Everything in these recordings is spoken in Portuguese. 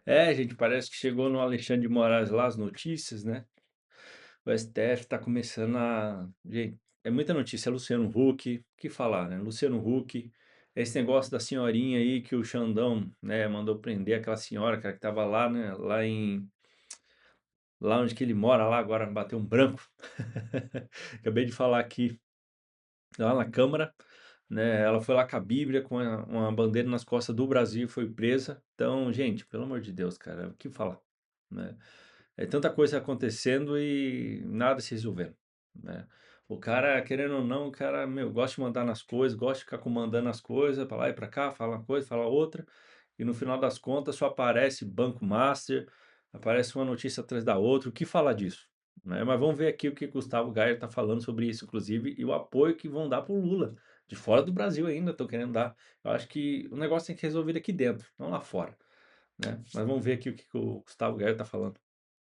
É, gente, parece que chegou no Alexandre de Moraes lá as notícias, né? O STF tá começando a. Gente, é muita notícia. É Luciano Huck, o que falar, né? Luciano Huck, esse negócio da senhorinha aí que o Xandão, né, mandou prender aquela senhora, cara, que tava lá, né, lá onde que ele mora, lá agora bateu um branco. Acabei de falar aqui, lá na Câmara, né? Ela foi lá com a Bíblia, com uma bandeira nas costas do Brasil e foi presa. Então, gente, pelo amor de Deus, cara, o que falar, né? É tanta coisa acontecendo e nada se resolvendo, né? O cara, querendo ou não, o cara, meu, gosta de mandar nas coisas, gosta de ficar comandando as coisas, pra lá e pra cá, fala uma coisa, fala outra, e no final das contas só aparece Banco Master, aparece uma notícia atrás da outra, o que falar disso, né? Mas vamos ver aqui o que Gustavo Gayer está falando sobre isso, inclusive, e o apoio que vão dar pro Lula, de fora do Brasil ainda, estão querendo dar. Eu acho que o negócio tem que resolver aqui dentro, não lá fora, né? Mas vamos ver aqui o que o Gustavo Gayer está falando,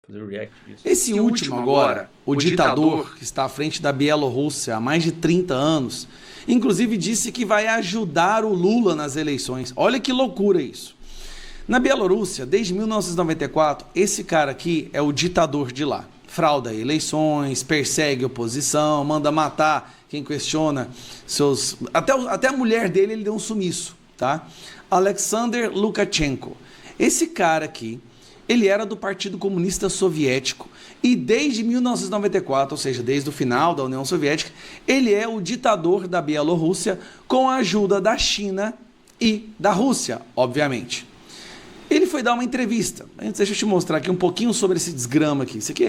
fazer o react disso. Esse último agora, o ditador que está à frente da Bielorrússia há mais de 30 anos, inclusive disse que vai ajudar o Lula nas eleições. Olha que loucura isso. Na Bielorrússia, desde 1994, esse cara aqui é o ditador de lá. Frauda eleições, persegue oposição, manda matar quem questiona seus... Até a mulher dele ele deu um sumiço, tá? Alexander Lukashenko. Esse cara aqui, ele era do Partido Comunista Soviético e desde 1994, ou seja, desde o final da União Soviética, ele é o ditador da Bielorrússia com a ajuda da China e da Rússia, obviamente. Ele foi dar uma entrevista. Antes, deixa eu te mostrar aqui um pouquinho sobre esse desgrama aqui. Isso aqui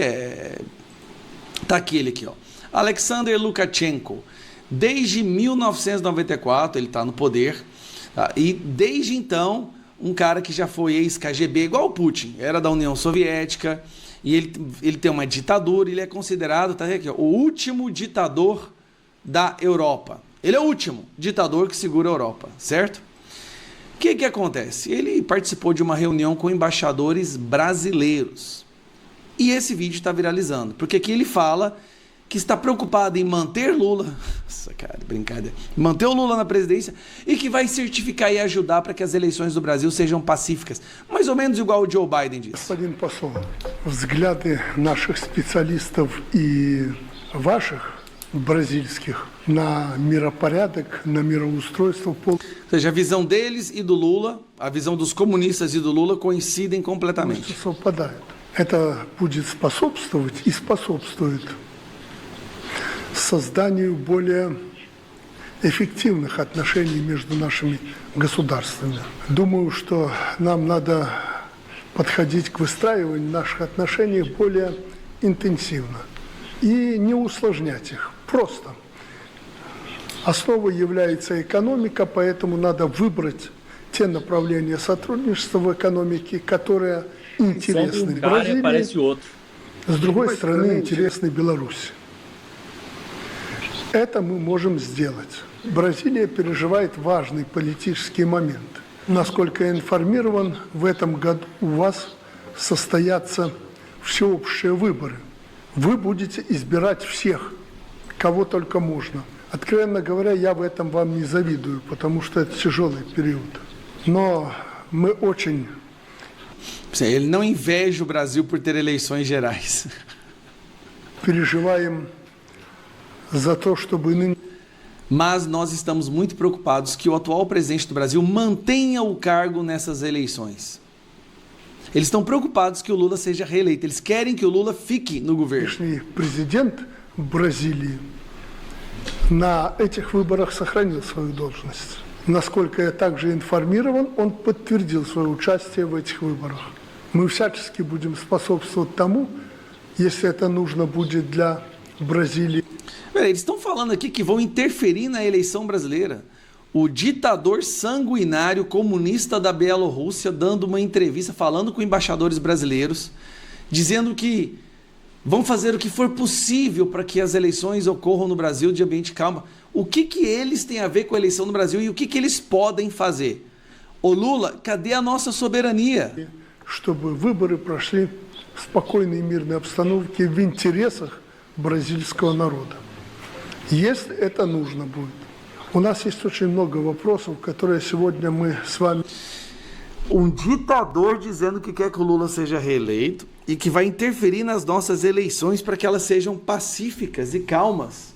tá aqui ele aqui, ó. Alexander Lukashenko. Desde 1994 ele está no poder, tá? E desde então um cara que já foi ex-KGB, igual o Putin, era da União Soviética, e ele tem uma ditadura, ele é considerado, tá aqui, ó, o último ditador da Europa. Ele é o último ditador que segura a Europa, certo? O que acontece? Ele participou de uma reunião com embaixadores brasileiros. E esse vídeo está viralizando, porque aqui ele fala que está preocupado em manter Lula, nossa cara, brincadeira, manter o Lula na presidência e que vai certificar e ajudar para que as eleições do Brasil sejam pacíficas, mais ou menos igual o Joe Biden disse. Господин посол, взгляды наших специалистов и ваших бразильских на миропорядок, на мироустройство. Ou seja, a visão deles e do Lula, a visão dos comunistas e do Lula coincidem completamente. Совпадают. Это будет способствовать и способствует созданию более эффективных отношений между нашими государствами. Думаю, что нам надо подходить к выстраиванию наших отношений более интенсивно и не усложнять их. Просто. Основой является экономика, поэтому надо выбрать те направления сотрудничества в экономике, которые интересны Бразилии, с другой стороны интересны Беларуси. Это мы можем сделать. Бразилия переживает важный политический момент. Насколько я информирован, в этом году у вас состоятся всеобщие выборы. Вы будете избирать всех, кого только можно. Откровенно говоря, я в этом вам не завидую, потому что это тяжелый период. Но мы очень... Ele não inveja o Brasil por ter eleições gerais. Переживаем за то, чтобы... Mas nós estamos muito preocupados que o atual presidente do Brasil mantenha o cargo nessas eleições. Eles estão preocupados que o Lula seja reeleito. Eles querem que o Lula fique no governo. Президент Бразилии на этих выборах сохранил свою должность. Насколько я также информирован, он подтвердил свое участие в этих выборах. Мы всячески будем способствовать тому, если это нужно будет для Бразилии. Eles estão falando aqui que vão interferir na eleição brasileira. O ditador sanguinário comunista da Bielorrússia dando uma entrevista, falando com embaixadores brasileiros, dizendo que vão fazer o que for possível para que as eleições ocorram no Brasil de ambiente calmo. O que eles têm a ver com a eleição no Brasil e o que eles podem fazer? Ô Lula, cadê a nossa soberania? Чтобы выборы прошли в спокойной и мирной обстановке в интересах бразильского народа. Если это нужно будет. У нас есть очень много вопросов, которые сегодня мы с вами... Um ditador dizendo que quer que o Lula seja reeleito e que vai interferir nas nossas eleições para que elas sejam pacíficas e calmas.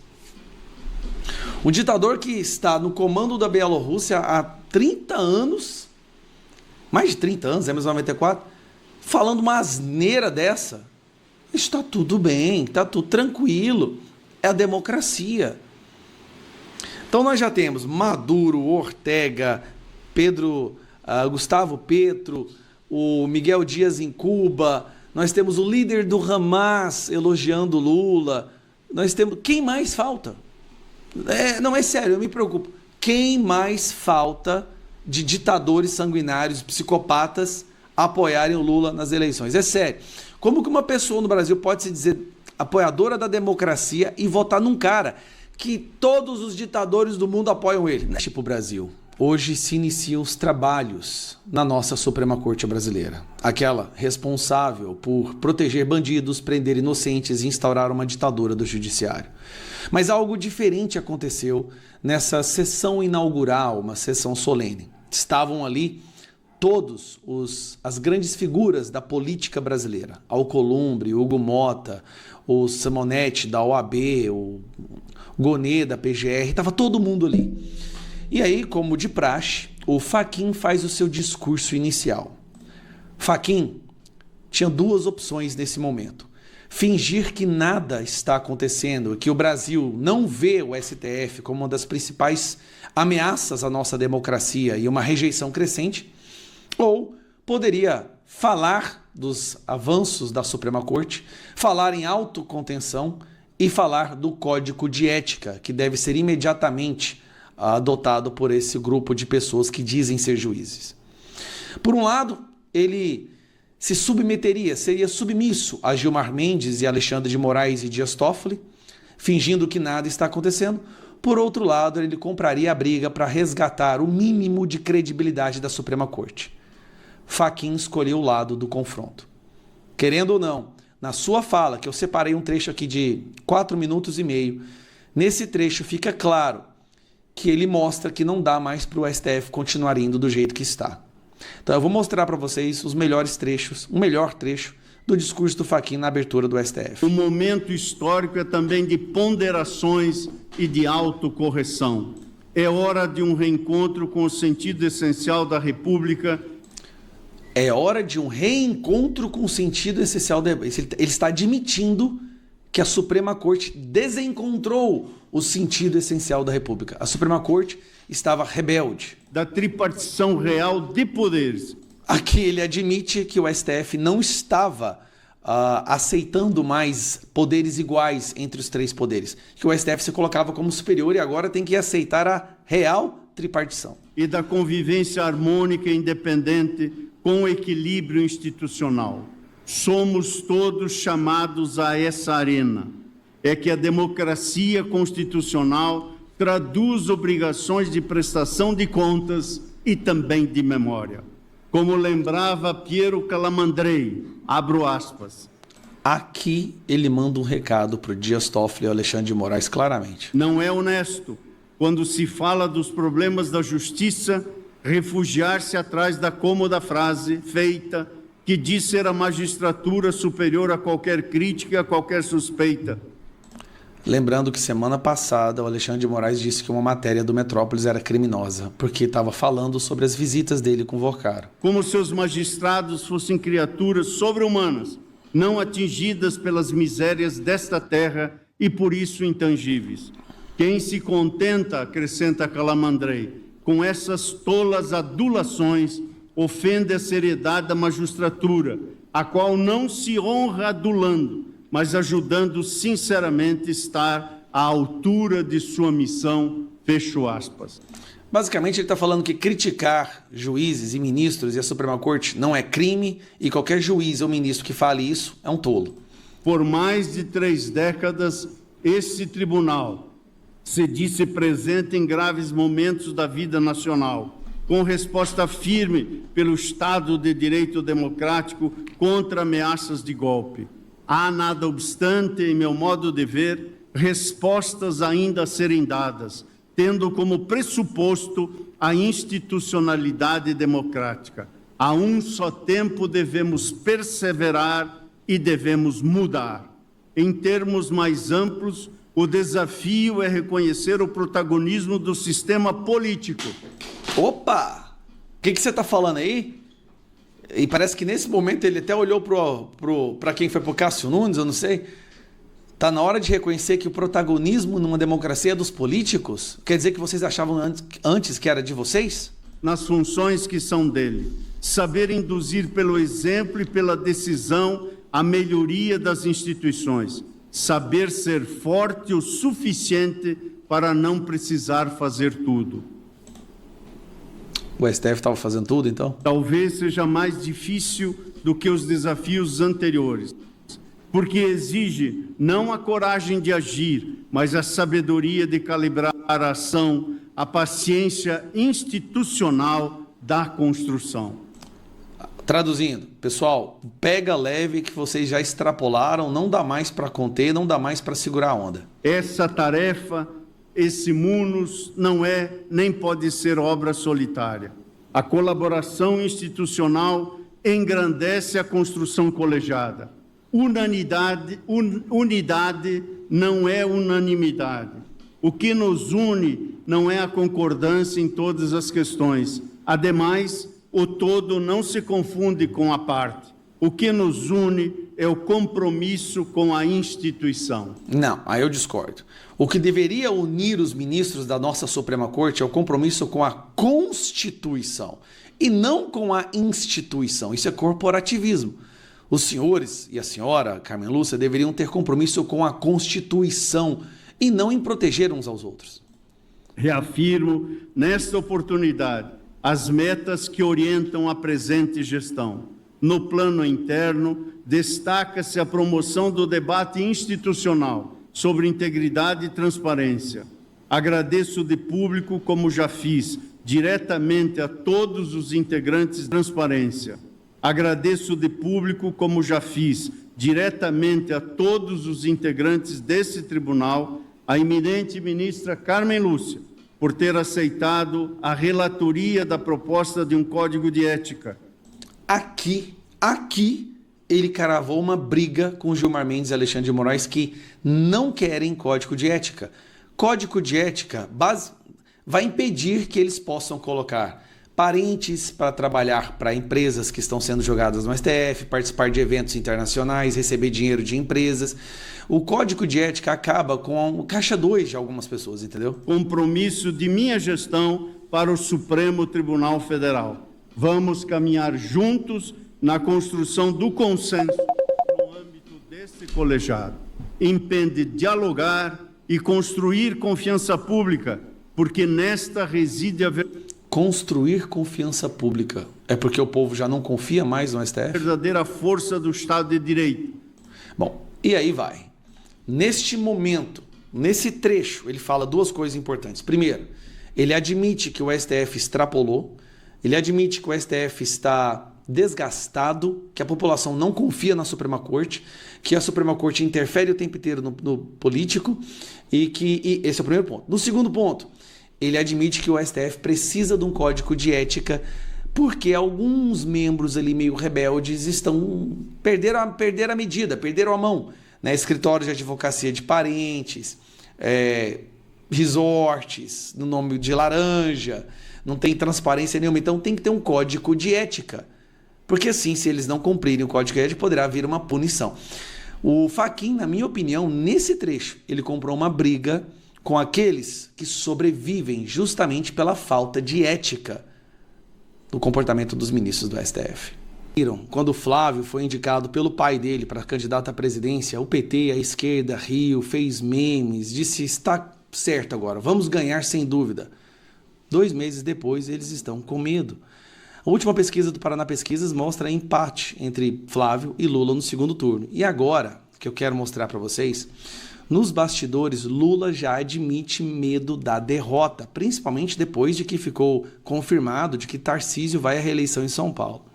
Um ditador que está no comando da Bielorrússia há 30 anos, mais de 30 anos, é mesmo 94, falando uma asneira dessa. Está tudo bem, está tudo tranquilo, é a democracia. Então nós já temos Maduro, Ortega, Gustavo Petro, o Miguel Dias em Cuba, nós temos o líder do Hamas elogiando Lula, nós temos... Quem mais falta? Não, é sério, eu me preocupo. Quem mais falta de ditadores sanguinários, psicopatas, apoiarem o Lula nas eleições? É sério. Como que uma pessoa no Brasil pode se dizer apoiadora da democracia e votar num cara que todos os ditadores do mundo apoiam ele? Tipo o Brasil. Hoje se iniciam os trabalhos na nossa Suprema Corte brasileira. Aquela responsável por proteger bandidos, prender inocentes e instaurar uma ditadura do judiciário. Mas algo diferente aconteceu nessa sessão inaugural, uma sessão solene. Estavam ali todos as grandes figuras da política brasileira. Alcolumbre, Hugo Mota, o Simonetti da OAB, o Gonê da PGR, estava todo mundo ali. E aí, como de praxe, o Fachin faz o seu discurso inicial. Fachin tinha duas opções nesse momento. Fingir que nada está acontecendo, que o Brasil não vê o STF como uma das principais ameaças à nossa democracia e uma rejeição crescente, ou poderia falar dos avanços da Suprema Corte, falar em autocontenção e falar do código de ética, que deve ser imediatamente adotado por esse grupo de pessoas que dizem ser juízes. Por um lado, ele se submeteria, seria submisso a Gilmar Mendes e Alexandre de Moraes e Dias Toffoli, fingindo que nada está acontecendo. Por outro lado, ele compraria a briga para resgatar o mínimo de credibilidade da Suprema Corte. Fachin escolheu o lado do confronto. Querendo ou não, na sua fala, que eu separei um trecho aqui de 4 minutos e meio, nesse trecho fica claro que ele mostra que não dá mais para o STF continuar indo do jeito que está. Então eu vou mostrar para vocês os melhores trechos, o melhor trecho do discurso do Fachin na abertura do STF. O momento histórico é também de ponderações e de autocorreção. É hora de um reencontro com o sentido essencial da República. É hora de um reencontro com o sentido essencial da República. Ele está admitindo que a Suprema Corte desencontrou o sentido essencial da República. A Suprema Corte estava rebelde. Da tripartição real de poderes. Aqui ele admite que o STF não estava aceitando mais poderes iguais entre os três poderes. Que o STF se colocava como superior e agora tem que aceitar a real tripartição. E da convivência harmônica e independente com equilíbrio institucional. Somos todos chamados a essa arena. É que a democracia constitucional traduz obrigações de prestação de contas e também de memória. Como lembrava Piero Calamandrei, abro aspas. Aqui ele manda um recado para o Dias Toffoli e Alexandre de Moraes claramente. Não é honesto, quando se fala dos problemas da justiça, refugiar-se atrás da cômoda frase feita que diz ser a magistratura superior a qualquer crítica e a qualquer suspeita. Lembrando que semana passada o Alexandre de Moraes disse que uma matéria do Metrópolis era criminosa, porque estava falando sobre as visitas dele com o Vocaro. Como se os magistrados fossem criaturas sobre-humanas, não atingidas pelas misérias desta terra e por isso intangíveis. Quem se contenta, acrescenta Calamandrei, com essas tolas adulações, ofende a seriedade da magistratura, a qual não se honra adulando, mas ajudando sinceramente estar à altura de sua missão, fecho aspas. Basicamente ele está falando que criticar juízes e ministros e a Suprema Corte não é crime e qualquer juiz ou ministro que fale isso é um tolo. Por mais de 3 décadas, esse tribunal se disse presente em graves momentos da vida nacional, com resposta firme pelo Estado de Direito Democrático contra ameaças de golpe. Há, nada obstante, em meu modo de ver, respostas ainda a serem dadas, tendo como pressuposto a institucionalidade democrática. A um só tempo devemos perseverar e devemos mudar. Em termos mais amplos, o desafio é reconhecer o protagonismo do sistema político. Opa! O que você está falando aí? E parece que nesse momento ele até olhou para quem foi pro Cássio Nunes, eu não sei. Tá na hora de reconhecer que o protagonismo numa democracia é dos políticos? Quer dizer que vocês achavam antes que era de vocês? Nas funções que são dele. Saber induzir pelo exemplo e pela decisão a melhoria das instituições. Saber ser forte o suficiente para não precisar fazer tudo. O STF estava fazendo tudo, então? Talvez seja mais difícil do que os desafios anteriores, porque exige não a coragem de agir, mas a sabedoria de calibrar a ação, a paciência institucional da construção. Traduzindo, pessoal, pega leve que vocês já extrapolaram, não dá mais para conter, não dá mais para segurar a onda. Essa tarefa, esse munus, não é nem pode ser obra solitária. A colaboração institucional engrandece a construção colegiada. Unidade não é unanimidade. O que nos une não é a concordância em todas as questões. Ademais, o todo não se confunde com a parte. O que nos une é o compromisso com a instituição. Não, aí eu discordo. O que deveria unir os ministros da nossa Suprema Corte é o compromisso com a Constituição e não com a instituição. Isso é corporativismo. Os senhores e a senhora, Carmen Lúcia, deveriam ter compromisso com a Constituição e não em proteger uns aos outros. Reafirmo, nesta oportunidade, as metas que orientam a presente gestão. No plano interno, destaca-se a promoção do debate institucional sobre integridade e transparência. Agradeço de público, como já fiz, diretamente a todos os integrantes da transparência. Agradeço de público, como já fiz, diretamente a todos os integrantes desse tribunal, a eminente ministra Carmen Lúcia, por ter aceitado a relatoria da proposta de um código de ética. Aqui, ele cravou uma briga com Gilmar Mendes e Alexandre de Moraes que não querem código de ética. Código de ética vai impedir que eles possam colocar parentes para trabalhar para empresas que estão sendo jogadas no STF, participar de eventos internacionais, receber dinheiro de empresas. O código de ética acaba com o caixa 2 de algumas pessoas, entendeu? Compromisso de minha gestão para o Supremo Tribunal Federal. Vamos caminhar juntos na construção do consenso no âmbito desse colegiado. Impende dialogar e construir confiança pública, porque nesta reside a Construir confiança pública. É porque o povo já não confia mais no STF? verdadeira força do Estado de Direito. Bom, e aí vai. Neste momento, nesse trecho, ele fala duas coisas importantes. Primeiro, ele admite que o STF extrapolou, ele admite que o STF está desgastado, que a população não confia na Suprema Corte, que a Suprema Corte interfere o tempo inteiro no político e esse é o primeiro ponto. No segundo ponto, ele admite que o STF precisa de um código de ética porque alguns membros ali meio rebeldes perderam a medida, perderam a mão. Né? Escritórios de advocacia de parentes, resorts, no nome de laranja, não tem transparência nenhuma. Então tem que ter um código de ética. Porque assim, se eles não cumprirem o código de ética, poderá vir uma punição. O Fachin, na minha opinião, nesse trecho, ele comprou uma briga com aqueles que sobrevivem justamente pela falta de ética no comportamento dos ministros do STF. Quando o Flávio foi indicado pelo pai dele para candidato à presidência, o PT, a esquerda, riu, fez memes, disse está certo agora, vamos ganhar sem dúvida. 2 meses depois, eles estão com medo. A última pesquisa do Paraná Pesquisas mostra empate entre Flávio e Lula no segundo turno. E agora, que eu quero mostrar para vocês, nos bastidores, Lula já admite medo da derrota, principalmente depois de que ficou confirmado de que Tarcísio vai à reeleição em São Paulo.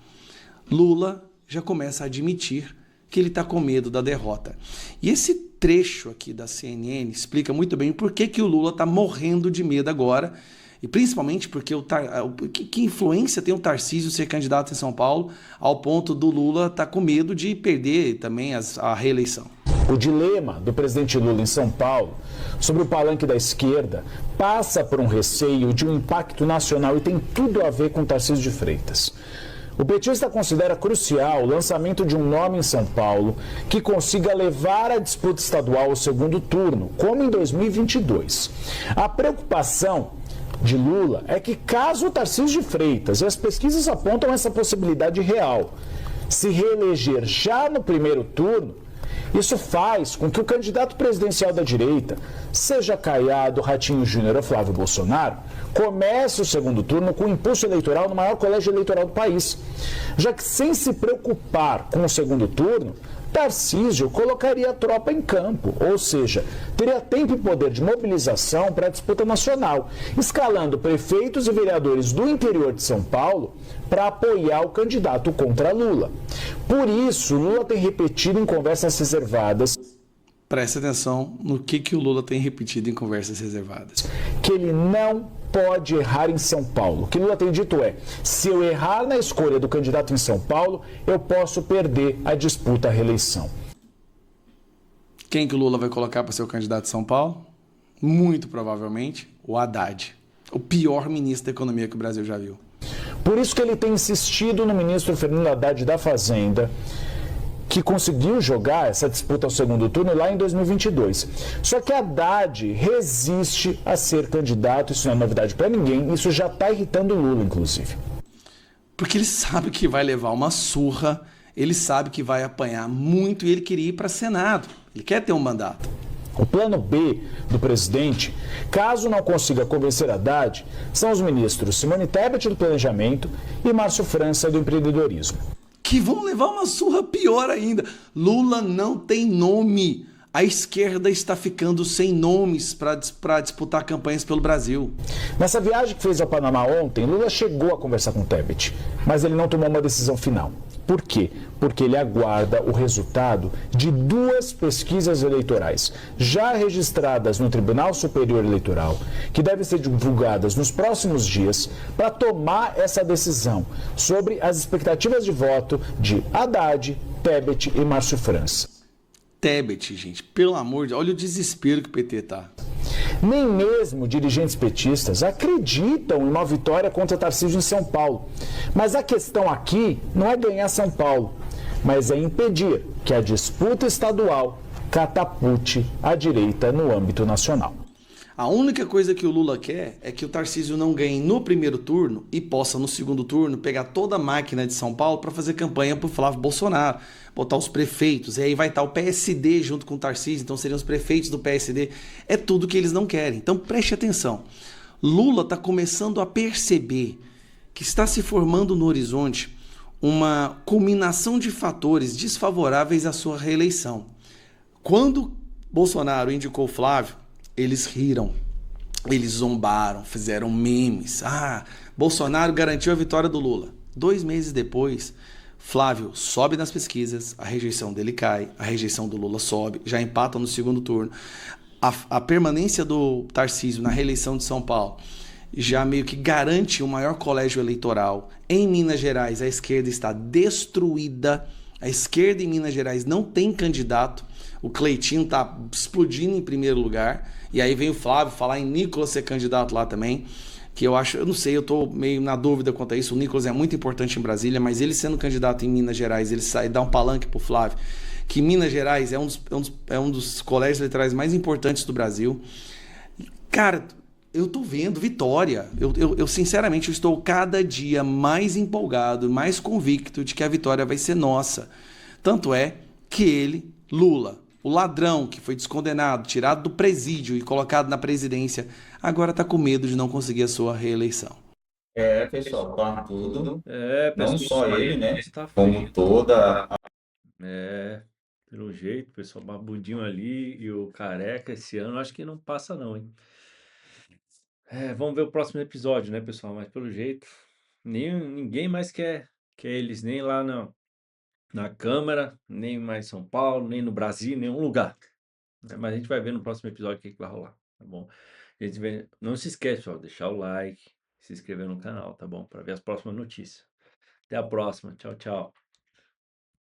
Lula já começa a admitir que ele está com medo da derrota. E esse trecho aqui da CNN explica muito bem por que o Lula está morrendo de medo agora E principalmente porque que influência tem o Tarcísio ser candidato em São Paulo ao ponto do Lula estar com medo de perder também a reeleição. O dilema do presidente Lula em São Paulo, sobre o palanque da esquerda, passa por um receio de um impacto nacional e tem tudo a ver com Tarcísio de Freitas. O petista considera crucial o lançamento de um nome em São Paulo que consiga levar a disputa estadual ao segundo turno, como em 2022. A preocupação de Lula é que, caso o Tarcísio de Freitas, e as pesquisas apontam essa possibilidade real, se reeleger já no primeiro turno, isso faz com que o candidato presidencial da direita, seja Caiado, Ratinho Júnior ou Flávio Bolsonaro, comece o segundo turno com impulso eleitoral no maior colégio eleitoral do país. Já que, sem se preocupar com o segundo turno, Tarcísio colocaria a tropa em campo, ou seja, teria tempo e poder de mobilização para a disputa nacional, escalando prefeitos e vereadores do interior de São Paulo para apoiar o candidato contra Lula. Por isso, Lula tem repetido em conversas reservadas. Preste atenção no que o Lula tem repetido em conversas reservadas. Que ele não pode errar em São Paulo. O que Lula tem dito é: se eu errar na escolha do candidato em São Paulo, eu posso perder a disputa à reeleição. Quem que o Lula vai colocar para ser o candidato de São Paulo? Muito provavelmente o Haddad, o pior ministro da economia que o Brasil já viu. Por isso que ele tem insistido no ministro Fernando Haddad da Fazenda, que conseguiu jogar essa disputa ao segundo turno lá em 2022. Só que Haddad resiste a ser candidato, isso não é novidade para ninguém, isso já está irritando o Lula, inclusive. Porque ele sabe que vai levar uma surra, ele sabe que vai apanhar muito e ele queria ir para Senado, ele quer ter um mandato. O plano B do presidente, caso não consiga convencer Haddad, são os ministros Simone Tebet do Planejamento e Márcio França do Empreendedorismo. Que vão levar uma surra pior ainda. Lula não tem nome. A esquerda está ficando sem nomes para disputar campanhas pelo Brasil. Nessa viagem que fez ao Panamá ontem, Lula chegou a conversar com Tebet, mas ele não tomou uma decisão final. Por quê? Porque ele aguarda o resultado de 2 pesquisas eleitorais já registradas no Tribunal Superior Eleitoral, que devem ser divulgadas nos próximos dias, para tomar essa decisão sobre as expectativas de voto de Haddad, Tebet e Márcio França. Tebet, gente, pelo amor de Deus, olha o desespero que o PT tá. Nem mesmo dirigentes petistas acreditam em uma vitória contra Tarcísio em São Paulo. Mas a questão aqui não é ganhar São Paulo, mas é impedir que a disputa estadual catapulte a direita no âmbito nacional. A única coisa que o Lula quer é que o Tarcísio não ganhe no primeiro turno e possa, no segundo turno, pegar toda a máquina de São Paulo para fazer campanha para o Flávio Bolsonaro, botar os prefeitos, e aí vai estar o PSD junto com o Tarcísio, então seriam os prefeitos do PSD. É tudo que eles não querem. Então preste atenção. Lula está começando a perceber que está se formando no horizonte uma combinação de fatores desfavoráveis à sua reeleição. Quando Bolsonaro indicou o Flávio, eles riram, eles zombaram, fizeram memes. Bolsonaro garantiu a vitória do Lula. 2 meses depois, Flávio sobe nas pesquisas, a rejeição dele cai, a rejeição do Lula sobe, já empatam no segundo turno. A permanência do Tarcísio na reeleição de São Paulo já meio que garante o maior colégio eleitoral. Em Minas Gerais, a esquerda está destruída. A esquerda em Minas Gerais não tem candidato. O Cleitinho está explodindo em primeiro lugar. E aí vem o Flávio falar em Nicolas ser candidato lá também. Que eu não sei, eu estou meio na dúvida quanto a isso. O Nicolas é muito importante em Brasília, mas ele sendo candidato em Minas Gerais, ele sai dá um palanque para o Flávio. Que Minas Gerais é um dos colégios eleitorais mais importantes do Brasil. Cara, eu tô vendo vitória. Eu sinceramente, eu estou cada dia mais empolgado, mais convicto de que a vitória vai ser nossa. Tanto é que ele, Lula, o ladrão que foi descondenado, tirado do presídio e colocado na presidência, agora está com medo de não conseguir a sua reeleição. Pessoal, para tudo. Não só ele, né? Tá Como feio. toda a Pelo jeito, o pessoal barbudinho ali e o careca esse ano, acho que não passa não, hein? Vamos ver o próximo episódio, né, pessoal? Mas pelo jeito, ninguém mais quer eles, nem lá na Câmara, nem mais em São Paulo, nem no Brasil, em nenhum lugar. Mas a gente vai ver no próximo episódio o que vai rolar, tá bom? Não se esquece, ó, deixar o like, se inscrever no canal, tá bom? Para ver as próximas notícias. Até a próxima. Tchau, tchau.